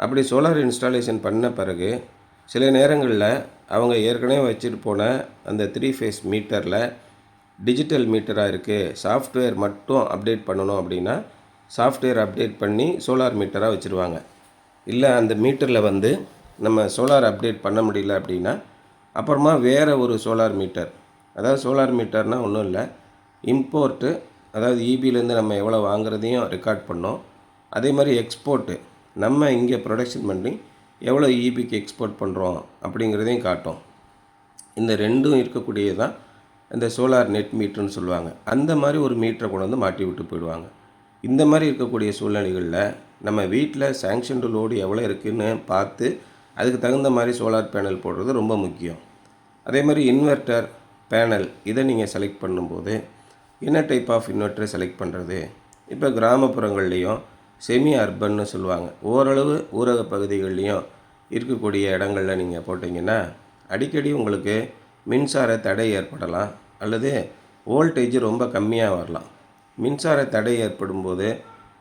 அப்படி solar installation பண்ண பிறகு சில நேரங்களில் அவங்க ஏற்கனவே வச்சுட்டு போன அந்த 3 ஃபேஸ் மீட்டரில் டிஜிட்டல் மீட்டராக இருக்குது, சாஃப்ட்வேர் மட்டும் அப்டேட் பண்ணணும் அப்படின்னா சாஃப்ட்வேர் அப்டேட் பண்ணி சோலார் மீட்டராக வச்சுருவாங்க. இல்லை அந்த மீட்டரில் வந்து நம்ம சோலார் அப்டேட் பண்ண முடியல அப்படின்னா அப்புறமா வேறு ஒரு சோலார் மீட்டர், அதாவது சோலார் மீட்டர்னால் ஒன்றும் இல்லை, இம்போர்ட்டு, அதாவது இபிலேருந்து நம்ம எவ்வளோ வாங்குறதையும் ரெக்கார்ட் பண்ணோம். அதே மாதிரி எக்ஸ்போர்ட்டு, நம்ம இங்கே ப்ரொடக்ஷன் பண்ணி எவ்வளோ இபிக்கு எக்ஸ்போர்ட் பண்ணுறோம் அப்படிங்கிறதையும் காட்டும். இந்த ரெண்டும் இருக்கக்கூடியது தான் இந்த சோலார் நெட் மீட்டர்னு சொல்லுவாங்க. அந்த மாதிரி ஒரு மீட்டரை கொண்டு வந்து மாட்டி விட்டு போயிடுவாங்க. இந்த மாதிரி இருக்கக்கூடிய சூழ்நிலைகளில் நம்ம வீட்டில் சேங்ஷன்டு லோடு எவ்வளோ இருக்குதுன்னு பார்த்து அதுக்கு தகுந்த மாதிரி சோலார் பேனல் போடுறது ரொம்ப முக்கியம். அதே மாதிரி இன்வெர்ட்டர் பேனல் இதை நீங்கள் செலக்ட் பண்ணும்போது என்ன டைப் ஆஃப் இன்வெர்ட்டரை செலக்ட் பண்ணுறது? இப்போ கிராமப்புறங்கள்லேயும் செமி அர்பன்னு சொல்லுவாங்க, ஓரளவு ஊரக பகுதிகள்லேயும் இருக்கக்கூடிய இடங்களில் நீங்கள் போட்டிங்கன்னா அடிக்கடி உங்களுக்கு மின்சார தடை ஏற்படலாம், அல்லது வோல்டேஜ் ரொம்ப கம்மியாக வரலாம். மின்சார தடை ஏற்படும்போது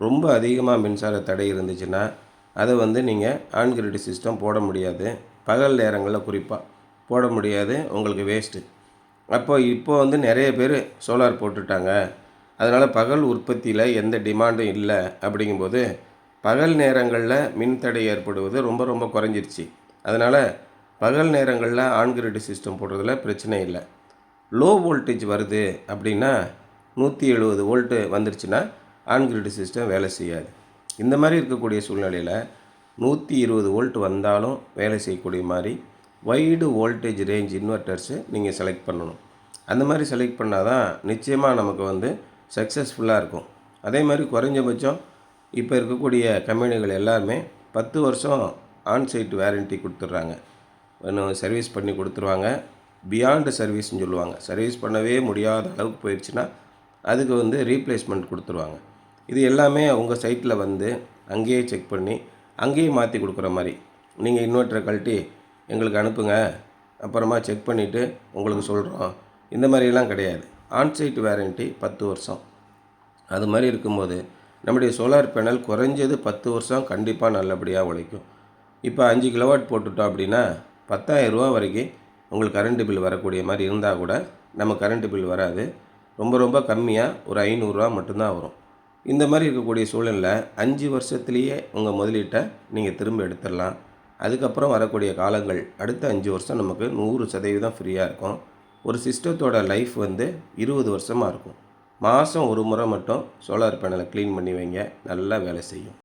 ரொம்ப அதிகமாக மின்சார தடை இருந்துச்சுன்னா அதை வந்து நீங்கள் ஆன்கிரிட் சிஸ்டம் போட முடியாது, பகல் நேரங்களில் குறிப்பாக போட முடியாது, உங்களுக்கு வேஸ்ட்டு. இப்போ வந்து நிறைய பேர் சோலார் போட்டுட்டாங்க, அதனால் பகல் உற்பத்தியில் எந்த டிமாண்டும் இல்லை. அப்படிங்கும்போது பகல் நேரங்களில் மின்தடை ஏற்படுவது ரொம்ப ரொம்ப குறைஞ்சிருச்சு. அதனால் பகல் நேரங்களில் ஆன்கிரிட் சிஸ்டம் போடுறதுல பிரச்சனை இல்லை. லோ வோல்டேஜ் வருது அப்படின்னா 170 வோல்ட்டு வந்துருச்சுன்னா ஆன்கிரிட் சிஸ்டம் வேலை செய்யாது. இந்த மாதிரி இருக்கக்கூடிய சூழ்நிலையில் 120 வோல்ட் வந்தாலும் வேலை செய்யக்கூடிய மாதிரி வைடு வோல்டேஜ் ரேஞ்ச் இன்வெர்ட்டர்ஸு நீங்கள் செலக்ட் பண்ணணும். அந்த மாதிரி செலக்ட் பண்ணால் தான் நிச்சயமாக நமக்கு வந்து சக்ஸஸ்ஃபுல்லாக இருக்கும். அதே மாதிரி குறைஞ்சபட்சம் இப்போ இருக்கக்கூடிய கம்பெனிகள் எல்லாருமே 10 வருஷம் ஆன்சைட் வேரண்டி கொடுத்துட்றாங்க, இன்னும் சர்வீஸ் பண்ணி கொடுத்துருவாங்க. பியாண்டு சர்வீஸ்னு சொல்லுவாங்க, சர்வீஸ் பண்ணவே முடியாத அளவுக்கு போயிடுச்சுன்னா அதுக்கு வந்து ரீப்ளேஸ்மெண்ட் கொடுத்துருவாங்க. இது எல்லாமே உங்கள் சைட்டில் வந்து அங்கேயே செக் பண்ணி அங்கேயே மாற்றி கொடுக்குற மாதிரி நீங்கள் இன்வெர்ட்டரை கழட்டி எங்களுக்கு அனுப்புங்க, அப்புறமா செக் பண்ணிவிட்டு உங்களுக்கு சொல்கிறோம், இந்த மாதிரிலாம் கிடையாது. ஆன்சைட் வேரண்டி 10 வருஷம். அது மாதிரி இருக்கும்போது நம்முடைய சோலார் பேனல் குறைஞ்சது 10 வருஷம் கண்டிப்பாக நல்லபடியாக உழைக்கும். இப்போ 5 கிலோவாட் போட்டுட்டோம் அப்படின்னா 10,000 ரூபா வரைக்கும் உங்களுக்கு கரண்ட்டு பில் வரக்கூடிய மாதிரி இருந்தால் கூட நம்ம கரண்ட்டு பில் வராது, ரொம்ப ரொம்ப கம்மியாக ஒரு 500 மட்டும்தான் வரும். இந்த மாதிரி இருக்கக்கூடிய சூழலில் 5 வருஷத்துலேயே உங்கள் முதலீட்டை நீங்கள் திரும்ப எடுத்துடலாம். அதுக்கப்புறம் வரக்கூடிய காலங்கள் அடுத்த 5 வருஷம் நமக்கு 100% ஃப்ரீயாக இருக்கும். ஒரு சிஸ்டத்தோட லைஃப் வந்து 20 வருஷமாக இருக்கும். மாதம் ஒரு முறை மட்டும் சோலார் பேனலை க்ளீன் பண்ணி வைங்க, நல்லா வேலை செய்யும்.